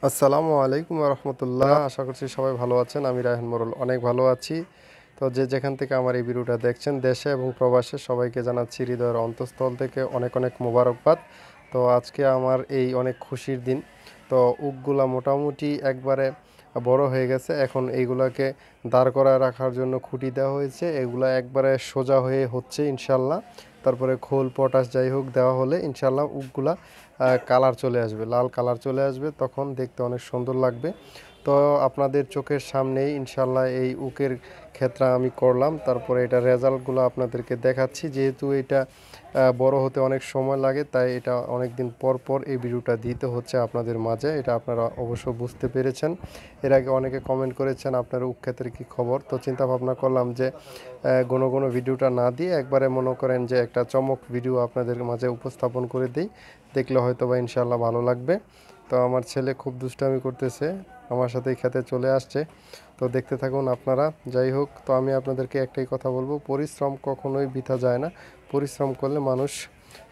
আসসালামু আলাইকুম রহমতুল্লাহ। আশা করছি সবাই ভালো আছেন। আমি রায়হান মোরল অনেক ভালো আছি। তো যে যেখান থেকে আমার এই ভিডিওটা দেখছেন, দেশে এবং প্রবাসে সবাইকে জানাচ্ছি হৃদয়ের অন্তঃস্থল থেকে অনেক অনেক মোবারকবাদ। তো আজকে আমার এই অনেক খুশির দিন। তো উকগুলা মোটামুটি একবারে বড় হয়ে গেছে। এখন এইগুলাকে দাঁড় করায় রাখার জন্য খুঁটি দেওয়া হয়েছে। এগুলা একবারে সোজা হয়ে হচ্ছে ইনশাল্লাহ। তারপরে খোল পটাশ যাই হোক দেওয়া হলে ইনশাল্লাহ উকগুলা কালার চলে আসবে, লাল কালার চলে আসবে, তখন দেখতে অনেক সুন্দর লাগবে। তো আপনাদের চোখের সামনেই ইনশাল্লাহ এই উকের ক্ষেত্রে আমি করলাম, তারপরে এটা রেজাল্টগুলো আপনাদেরকে দেখাচ্ছি। যেহেতু এটা বড় হতে অনেক সময় লাগে, তাই এটা অনেক দিন পর পর এই ভিডিওটা দিতে হচ্ছে আপনাদের মাঝে। এটা আপনারা অবশ্য বুঝতে পেরেছেন। এর আগে অনেকে কমেন্ট করেছেন আপনার উক ক্ষেত্রে কী খবর। তো চিন্তা ভাবনা করলাম যে কোনো ভিডিওটা না দিয়ে একবারে মনে করেন যে একটা চমক ভিডিও আপনাদের মাঝে উপস্থাপন করে দিই, দেখলে হয়তো বা ইনশাল্লাহ ভালো লাগবে। তো আমার ছেলে খুব দুষ্টামি করতেছে, আমার সাথেই খেতে চলে আসছে। তো দেখতে থাকুন আপনারা। যাই হোক, তো আমি আপনাদেরকে একটাই কথা বলবো, পরিশ্রম কখনোই বৃথা যায় না। পরিশ্রম করলে মানুষ,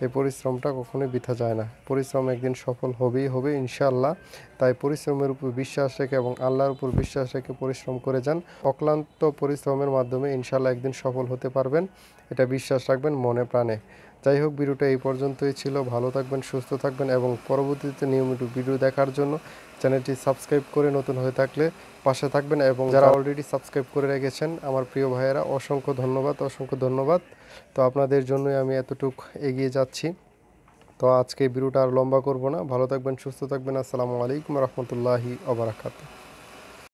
এই পরিশ্রমটা কখনোই বৃথা যায় না। পরিশ্রম একদিন সফল হবেই হবে ইনশাআল্লাহ। তাই পরিশ্রমের উপর বিশ্বাস রেখে এবং আল্লাহর উপর বিশ্বাস রেখে পরিশ্রম করে যান। অক্লান্ত পরিশ্রমের মাধ্যমে ইনশাআল্লাহ একদিন সফল হতে পারবেন, এটা বিশ্বাস রাখবেন মনে প্রাণে। যাই হোক, ভিডিওটা এই পর্যন্তই ছিল। ভালো থাকবেন, সুস্থ থাকবেন এবং পরবর্তীতে নিয়মিত ভিডিও দেখার জন্য চ্যানেলটি সাবস্ক্রাইব করে নতুন হয়ে থাকলে পাশে থাকবেন। এবং যারা অলরেডি সাবস্ক্রাইব করে রেখেছেন আমার প্রিয় ভাইয়েরা, অসংখ্য ধন্যবাদ, অসংখ্য ধন্যবাদ। তো আপনাদের জন্যই আমি এতটুক এগিয়ে যাচ্ছি। তো আজকে ভিডিওটা আর লম্বা করব না। ভালো থাকবেন, সুস্থ থাকবেন। আসসালামু আলাইকুম রহমতুল্লাহি ওয়া বারাকাতুহু।